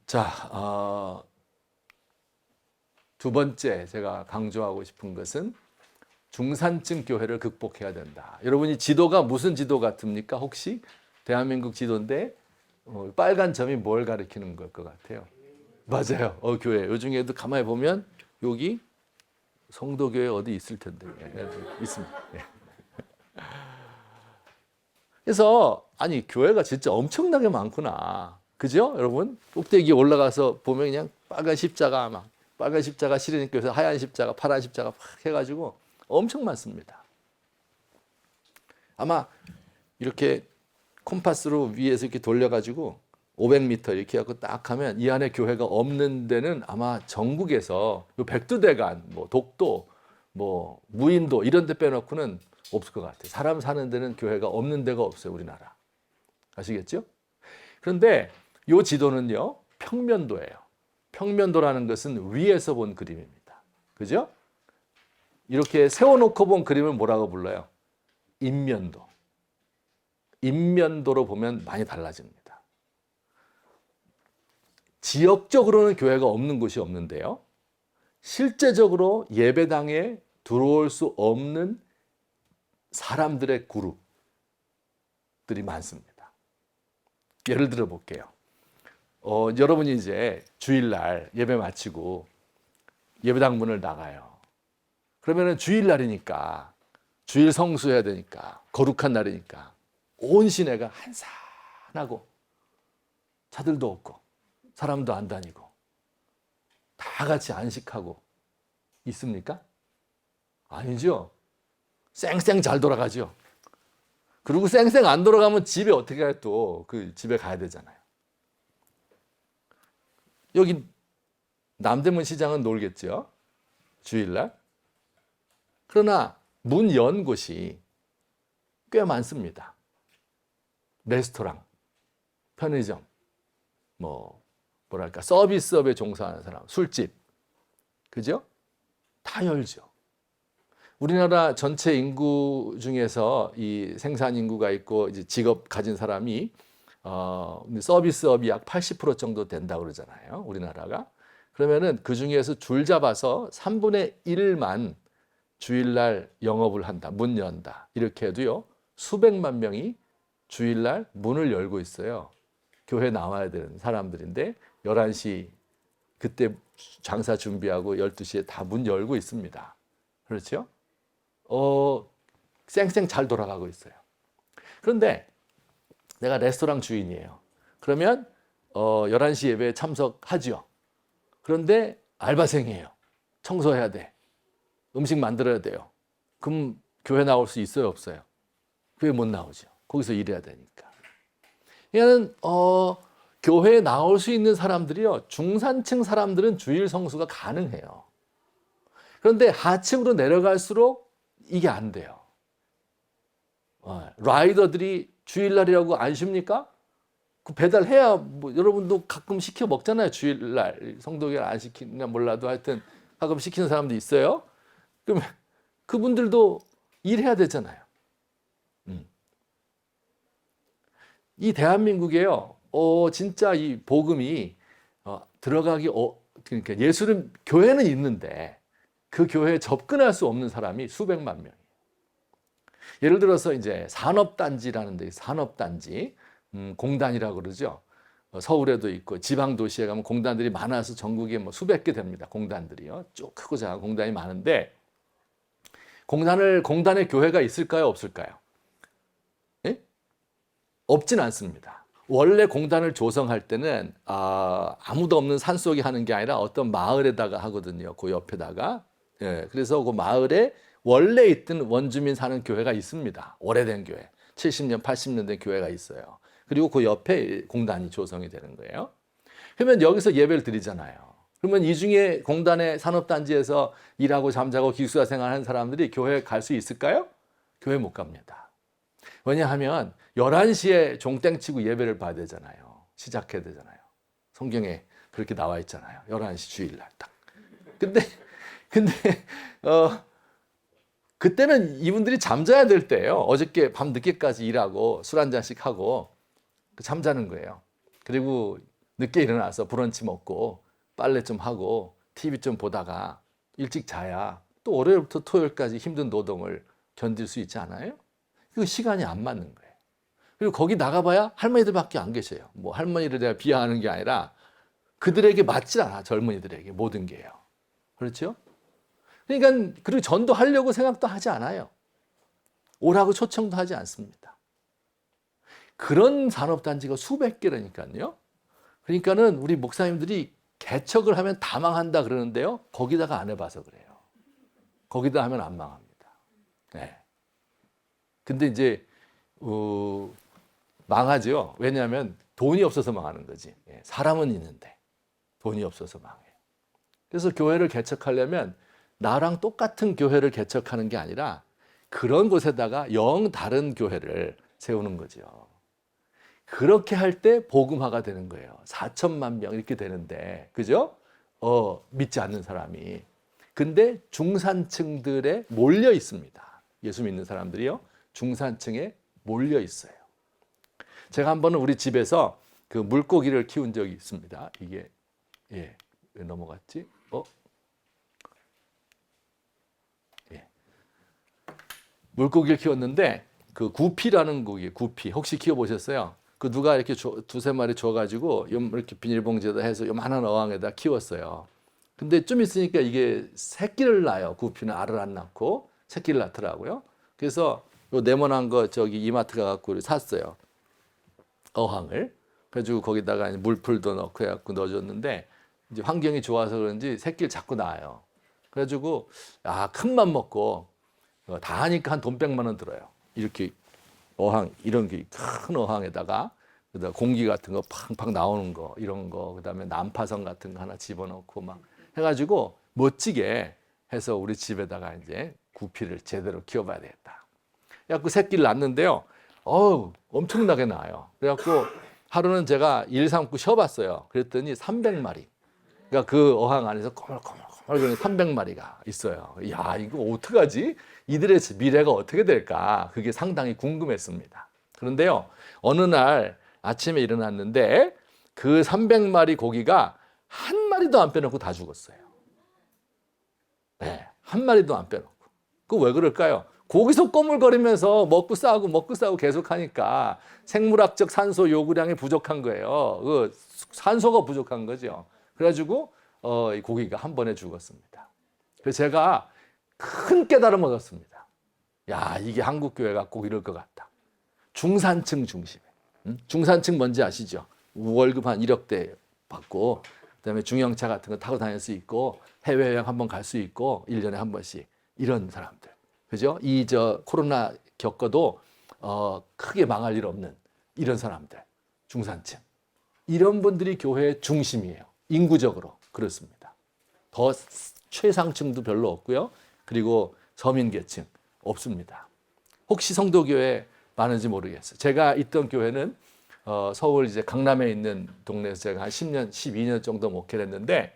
자, 두 번째 제가 강조하고 싶은 것은 중산층 교회를 극복해야 된다. 여러분이 지도가 무슨 지도 같습니까? 혹시 대한민국 지도인데 빨간 점이 뭘 가리키는 걸 것 같아요? 맞아요. 교회. 요 중에도 가만히 보면 여기 성도교회 어디 있을 텐데. 있습니다. 그래서 아니 교회가 진짜 엄청나게 많구나. 그죠? 여러분 꼭대기에 올라가서 보면 그냥 빨간 십자가 실으니까 그래서 하얀 십자가, 파란 십자가 팍 해가지고 엄청 많습니다. 아마 이렇게 콤파스로 위에서 이렇게 돌려가지고 500m 이렇게 하고 딱 하면 이 안에 교회가 없는 데는 아마 전국에서 백두대간, 뭐 독도, 뭐 무인도 이런 데 빼놓고는 없을 것 같아요. 사람 사는 데는 교회가 없는 데가 없어요, 우리나라. 아시겠죠? 그런데 이 지도는요, 평면도예요. 평면도라는 것은 위에서 본 그림입니다. 그죠? 이렇게 세워놓고 본 그림을 뭐라고 불러요? 인면도. 인면도로 보면 많이 달라집니다. 지역적으로는 교회가 없는 곳이 없는데요. 실제적으로 예배당에 들어올 수 없는 사람들의 그룹들이 많습니다. 예를 들어 볼게요. 여러분이 이제 주일날 예배 마치고 예배당 문을 나가요. 그러면은 주일날이니까 주일 성수해야 되니까 거룩한 날이니까 온 시내가 한산하고 차들도 없고 사람도 안 다니고 다 같이 안식하고 있습니까? 아니죠. 쌩쌩 잘 돌아가죠. 그리고 쌩쌩 안 돌아가면 집에 어떻게 해야 또 그 집에 가야 되잖아요. 여기 남대문 시장은 놀겠죠. 주일날. 그러나 문 연 곳이 꽤 많습니다. 레스토랑, 편의점, 뭐랄까 서비스업에 종사하는 사람, 술집, 그죠? 다 열죠. 우리나라 전체 인구 중에서 이 생산 인구가 있고 이제 직업 가진 사람이 서비스업이 약 80% 정도 된다고 그러잖아요. 우리나라가. 그러면은 그 중에서 줄 잡아서 3분의 1만 주일날 영업을 한다, 문 연다. 이렇게 해도요, 수백만 명이 주일날 문을 열고 있어요. 교회 나와야 되는 사람들인데 11시 그때 장사 준비하고 12시에 다 문 열고 있습니다. 그렇죠? 쌩쌩 잘 돌아가고 있어요. 그런데 내가 레스토랑 주인이에요. 그러면 11시 예배에 참석하죠. 그런데 알바생이에요. 청소해야 돼. 음식 만들어야 돼요. 그럼 교회 나올 수 있어요, 없어요? 교회 못 나오죠. 거기서 일해야 되니까. 그러니까 교회에 나올 수 있는 사람들이요, 중산층 사람들은 주일 성수가 가능해요. 그런데 하층으로 내려갈수록 이게 안 돼요. 라이더들이 주일날이라고 안 쉽니까? 그 배달해야 여러분도 가끔 시켜 먹잖아요. 주일날 성도교회 안 시키냐 몰라도 하여튼 가끔 시키는 사람도 있어요. 그럼 그분들도 일해야 되잖아요. 이 대한민국에요. 진짜 이 복음이 들어가기 그러니까 예수는 교회는 있는데 그 교회에 접근할 수 없는 사람이 수백만 명이에요. 예를 들어서 이제 산업단지라는 데 산업단지 공단이라고 그러죠. 서울에도 있고 지방 도시에 가면 공단들이 많아서 전국에 수백 개 됩니다. 공단들이요. 쭉 크고 작은 공단이 많은데 공단에 교회가 있을까요? 없을까요? 예? 없진 않습니다. 원래 공단을 조성할 때는 아무도 없는 산속에 하는 게 아니라 어떤 마을에다가 하거든요. 그 옆에다가. 예, 그래서 그 마을에 원래 있던 원주민 사는 교회가 있습니다. 오래된 교회. 70년, 80년 된 교회가 있어요. 그리고 그 옆에 공단이 조성이 되는 거예요. 그러면 여기서 예배를 드리잖아요. 그러면 이 중에 공단의 산업단지에서 일하고 잠자고 기숙사 생활하는 사람들이 교회에 갈 수 있을까요? 교회 못 갑니다. 왜냐하면 11시에 종땡 치고 예배를 봐야 되잖아요. 시작해야 되잖아요. 성경에 그렇게 나와 있잖아요. 11시 주일날 딱. 근데 그때는 이분들이 잠자야 될 때예요. 어저께 밤 늦게까지 일하고 술 한 잔씩 하고 잠자는 거예요. 그리고 늦게 일어나서 브런치 먹고 빨래 좀 하고 TV 좀 보다가 일찍 자야 또 월요일부터 토요일까지 힘든 노동을 견딜 수 있지 않아요? 그 시간이 안 맞는 거예요. 그리고 거기 나가봐야 할머니들밖에 안 계셔요. 뭐 할머니를 내가 비하하는 게 아니라 그들에게 맞질 않아. 젊은이들에게 모든 게요. 그렇죠? 그러니까 그리고 전도하려고 생각도 하지 않아요. 오라고 초청도 하지 않습니다. 그런 산업단지가 수백 개라니까요. 그러니까는 우리 목사님들이 개척을 하면 다 망한다 그러는데요. 거기다가 안 해봐서 그래요. 거기다 하면 안 망합니다. 네. 근데 이제 망하죠. 왜냐하면 돈이 없어서 망하는 거지. 사람은 있는데 돈이 없어서 망해요. 그래서 교회를 개척하려면 나랑 똑같은 교회를 개척하는 게 아니라 그런 곳에다가 영 다른 교회를 세우는 거죠. 그렇게 할 때 복음화가 되는 거예요. 4천만 명 이렇게 되는데, 그죠? 믿지 않는 사람이. 근데 중산층들에 몰려 있습니다. 예수 믿는 사람들이요. 중산층에 몰려 있어요. 제가 한 번은 우리 집에서 그 물고기를 키운 적이 있습니다. 이게, 왜 넘어갔지? 물고기를 키웠는데 그 구피라는 고기, 구피 혹시 키워보셨어요? 그 누가 이렇게 두세 마리 줘가지고 이렇게 비닐봉지에다 해서 요만한 어항에다 키웠어요. 근데 좀 있으니까 이게 새끼를 낳아요. 구피는 알을 안 낳고 새끼를 낳더라고요. 그래서 요 네모난 거 저기 이마트 가갖고 샀어요. 어항을. 그래가지고 거기다가 물풀도 넣고 해갖고 넣어줬는데 이제 환경이 좋아서 그런지 새끼를 자꾸 낳아요. 그래가지고 큰 맘 먹고 다 하니까 한 돈 100만 원 들어요. 이렇게 어항 이런 게 큰 어항에다가 그다음 공기 같은 거 팡팡 나오는 거 이런 거 그다음에 난파선 같은 거 하나 집어넣고 막 해가지고 멋지게 해서 우리 집에다가 이제 구피를 제대로 키워봐야 되겠다. 그래갖고 새끼를 낳는데요. 엄청나게 나와요. 그래갖고 하루는 제가 일 삼고 쉬어봤어요. 그랬더니 300마리. 그러니까 그 어항 안에서 꼬물꼬물 300마리가 있어요. 야, 이거 어떡하지? 이들의 미래가 어떻게 될까? 그게 상당히 궁금했습니다. 그런데요, 어느 날 아침에 일어났는데 그 300마리 고기가 한 마리도 안 빼놓고 다 죽었어요. 네, 한 마리도 안 빼놓고. 그 왜 그럴까요? 거기서 꼬물거리면서 먹고 싸우고 계속 하니까 생물학적 산소 요구량이 부족한 거예요. 그 산소가 부족한 거죠. 그래가지고 이 고기가 한 번에 죽었습니다. 그래서 제가 큰 깨달음을 얻었습니다. 야, 이게 한국 교회가 꼭 이럴 것 같다. 중산층 중심에. 중산층 뭔지 아시죠? 월급 한 1억대 받고 그다음에 중형차 같은 거 타고 다닐 수 있고 해외여행 한번 갈 수 있고 1년에 한 번씩 이런 사람들. 그죠? 코로나 겪어도 크게 망할 일 없는 이런 사람들. 중산층. 이런 분들이 교회의 중심이에요. 인구적으로 그렇습니다. 더 최상층도 별로 없고요. 그리고 서민계층 없습니다. 혹시 성도교회 많은지 모르겠어요. 제가 있던 교회는 서울 이제 강남에 있는 동네에서 제가 한 10년, 12년 정도 목회를 했는데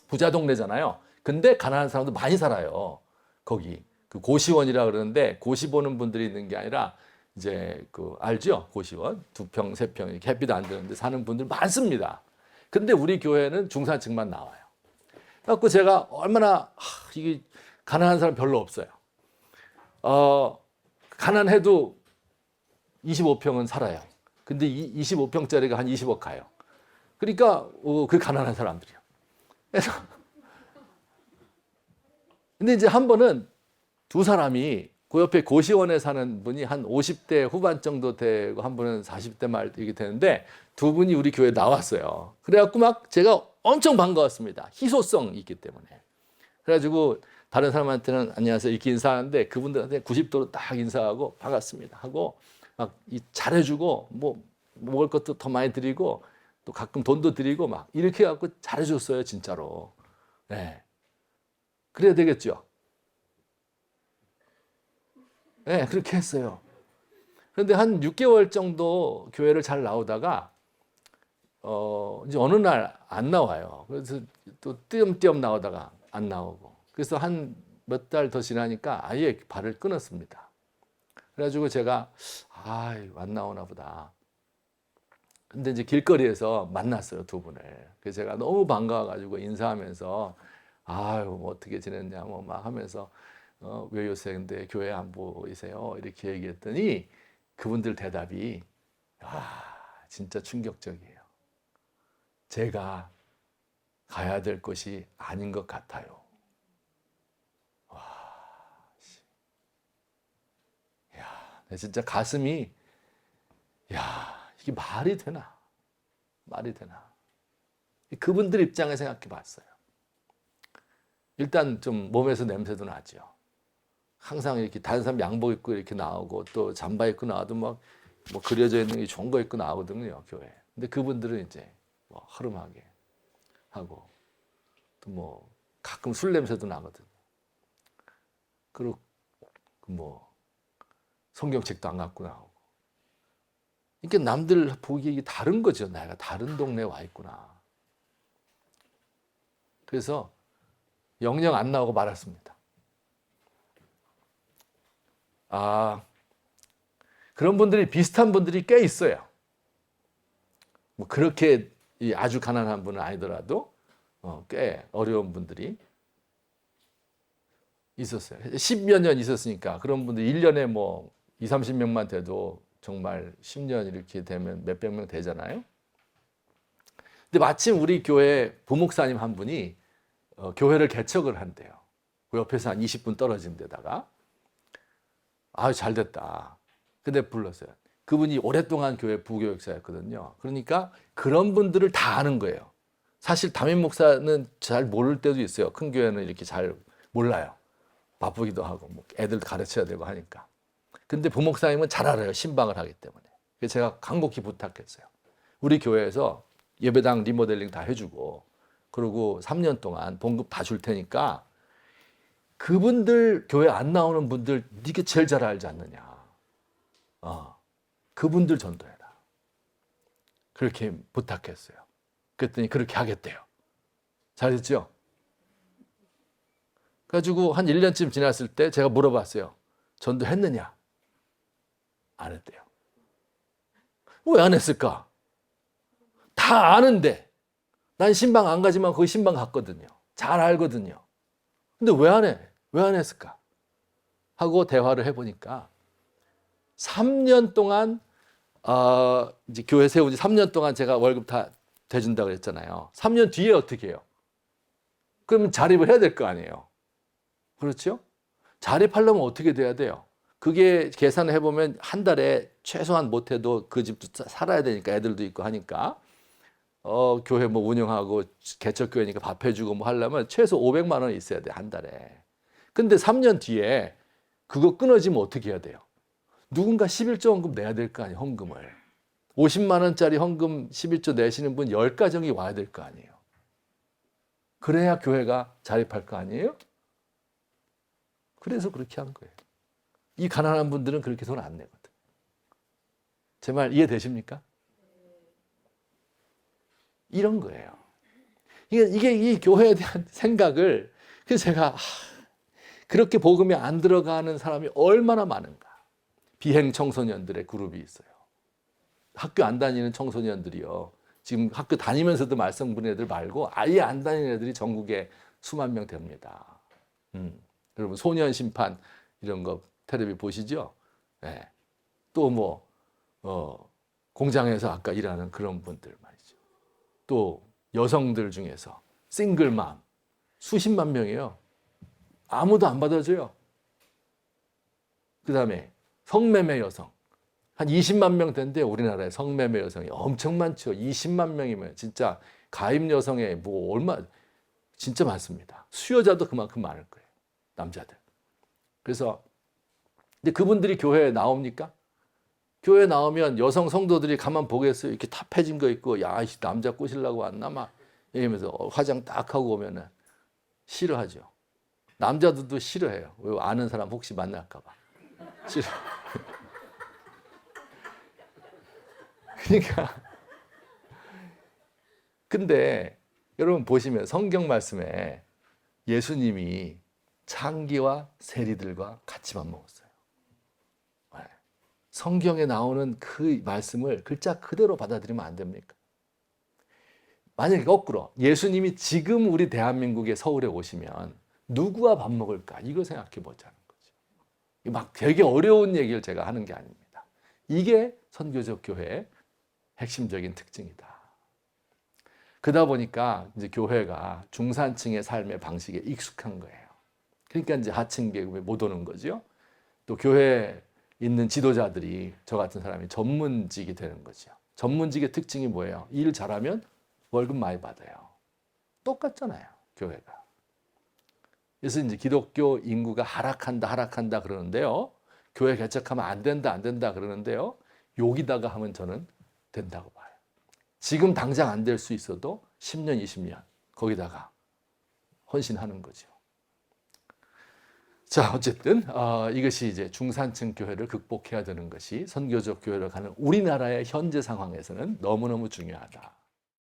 부자 동네잖아요. 근데 가난한 사람도 많이 살아요. 거기 그 고시원이라 그러는데 고시 보는 분들이 있는 게 아니라 이제 그 알죠? 고시원 2평, 3평 이렇게 햇빛 안 드는데 사는 분들 많습니다. 근데 우리 교회는 중산층만 나와요. 그래갖고 제가 얼마나 이게 가난한 사람 별로 없어요. 가난해도 25평은 살아요. 근데 25평짜리가 한 20억 가요. 그러니까 그 가난한 사람들이요. 그래서 근데 이제 한 번은 두 사람이 그 옆에 고시원에 사는 분이 한 50대 후반 정도 되고 한 분은 40대 말 이렇게 되는데 두 분이 우리 교회에 나왔어요. 그래갖고 막 제가 엄청 반가웠습니다. 희소성 있기 때문에. 그래가지고 다른 사람한테는 안녕하세요 이렇게 인사하는데 그분들한테 90도로 딱 인사하고 반갑습니다 하고 막 잘해주고 뭐 먹을 것도 더 많이 드리고 또 가끔 돈도 드리고 막 이렇게 해갖고 잘해줬어요 진짜로. 네. 그래야 되겠죠. 네, 그렇게 했어요. 그런데 한 6개월 정도 교회를 잘 나오다가 이제 어느 날 안 나와요. 그래서 또 띄엄띄엄 나오다가 안 나오고. 그래서 한 몇 달 더 지나니까 아예 발을 끊었습니다. 그래가지고 제가 안 나오나 보다. 근데 이제 길거리에서 만났어요, 두 분을. 그래서 제가 너무 반가워가지고 인사하면서 뭐 어떻게 지냈냐 뭐 막 하면서 왜 요새 근데 교회 안 보이세요? 이렇게 얘기했더니 그분들 대답이 진짜 충격적이에요. 제가 가야 될 곳이 아닌 것 같아요. 진짜 가슴이 이게 말이 되나? 말이 되나? 그분들 입장에 생각해 봤어요. 일단 좀 몸에서 냄새도 나죠. 항상 이렇게 다른 사람 양복 입고 이렇게 나오고 또 잠바 입고 나와도 막 뭐 그려져 있는 게 좋은 거 입고 나오거든요, 교회. 근데 그분들은 이제 뭐 허름하게 하고 또 뭐 가끔 술 냄새도 나거든요. 그리고 뭐 성경책도 안 갖고 나오고. 그러니까 남들 보기에 다른 거죠. 내가 다른 동네에 와 있구나. 그래서 영영 안 나오고 말았습니다. 그런 분들이 비슷한 분들이 꽤 있어요. 뭐 그렇게 아주 가난한 분은 아니더라도 꽤 어려운 분들이 있었어요. 10여 년 있었으니까 그런 분들 1년에 뭐 2, 30명만 돼도 정말 10년 이렇게 되면 몇백 명 되잖아요. 근데 마침 우리 교회 부목사님 한 분이 교회를 개척을 한대요. 그 옆에서 한 20분 떨어진 데다가. 잘 됐다. 근데 불렀어요. 그분이 오랫동안 교회 부교육자였거든요. 그러니까 그런 분들을 다 아는 거예요. 사실 담임 목사는 잘 모를 때도 있어요. 큰 교회는 이렇게 잘 몰라요. 바쁘기도 하고 뭐 애들 가르쳐야 되고 하니까. 근데 부목사님은 잘 알아요. 신방을 하기 때문에. 그래서 제가 간곡히 부탁했어요. 우리 교회에서 예배당 리모델링 다 해주고 그리고 3년 동안 봉급 다 줄 테니까 그분들 교회 안 나오는 분들 네가 제일 잘 알지 않느냐. 그분들 전도해라. 그렇게 부탁했어요. 그랬더니 그렇게 하겠대요. 잘했죠? 그래가지고 한 1년쯤 지났을 때 제가 물어봤어요. 전도했느냐? 안 했대요. 왜 안 했을까? 다 아는데. 난 신방 안 가지만 거기 신방 갔거든요. 잘 알거든요. 근데 왜 안 해? 왜 안 했을까? 하고 대화를 해보니까 3년 동안 이제 교회 세운 지 3년 동안 제가 월급 다 대준다고 그랬잖아요. 3년 뒤에 어떻게 해요? 그러면 자립을 해야 될 거 아니에요. 그렇죠? 자립하려면 어떻게 돼야 돼요? 그게 계산을 해보면 한 달에 최소한 못해도 그 집도 살아야 되니까 애들도 있고 하니까 교회 뭐 운영하고 개척교회니까 밥 해주고 뭐 하려면 최소 500만 원 있어야 돼, 한 달에. 근데 3년 뒤에 그거 끊어지면 어떻게 해야 돼요? 누군가 11조 헌금 내야 될 거 아니에요, 헌금을. 50만 원짜리 헌금 11조 내시는 분 10가정이 와야 될 거 아니에요. 그래야 교회가 자립할 거 아니에요? 그래서 그렇게 한 거예요. 이 가난한 분들은 그렇게 돈 안 내거든. 제 말 이해되십니까? 이런 거예요. 이게 이 교회에 대한 생각을, 그래서 제가 그렇게 복음이 안 들어가는 사람이 얼마나 많은가. 비행 청소년들의 그룹이 있어요. 학교 안 다니는 청소년들이요. 지금 학교 다니면서도 말썽 부리는 애들 말고 아예 안 다니는 애들이 전국에 수만 명 됩니다. 여러분 소년 심판 이런 거 텔레비 보시죠? 네. 또 뭐 공장에서 아까 일하는 그런 분들 말이죠. 또 여성들 중에서 싱글맘 수십만 명이에요. 아무도 안 받아줘요. 그 다음에 성매매 여성 한 20만 명 된대요. 우리나라에 성매매 여성이 엄청 많죠. 20만 명이면 진짜 가입 여성의 뭐 얼마 진짜 많습니다. 수요자도 그만큼 많을 거예요. 남자들. 그래서 근데 그분들이 교회에 나옵니까? 교회에 나오면 여성 성도들이 가만 보겠어요. 이렇게 탑해진 거 있고 야, 남자 꼬시려고 왔나 막 이러면서 화장 딱 하고 오면은 싫어하죠. 남자들도 싫어해요. 왜 아는 사람 혹시 만날까 봐. 싫어. 그러니까 근데 여러분 보시면 성경 말씀에 예수님이 창기와 세리들과 같이 밥 먹었어요. 네. 성경에 나오는 그 말씀을 글자 그대로 받아들이면 안 됩니까? 만약에 거꾸로 예수님이 지금 우리 대한민국의 서울에 오시면 누구와 밥 먹을까? 이거 생각해 보자는 거죠. 막 되게 어려운 얘기를 제가 하는 게 아닙니다. 이게 선교적 교회의 핵심적인 특징이다. 그러다 보니까 이제 교회가 중산층의 삶의 방식에 익숙한 거예요. 그러니까 이제 하층 계급에 못 오는 거죠. 또 교회에 있는 지도자들이 저 같은 사람이 전문직이 되는 거죠. 전문직의 특징이 뭐예요? 일 잘하면 월급 많이 받아요. 똑같잖아요, 교회가. 그래서 이제 기독교 인구가 하락한다 그러는데요. 교회 개척하면 안 된다 그러는데요. 여기다가 하면 저는 된다고 봐요. 지금 당장 안 될 수 있어도 10년, 20년 거기다가 헌신하는 거죠. 자, 어쨌든 이것이 이제 중산층 교회를 극복해야 되는 것이 선교적 교회로 가는 우리나라의 현재 상황에서는 너무너무 중요하다.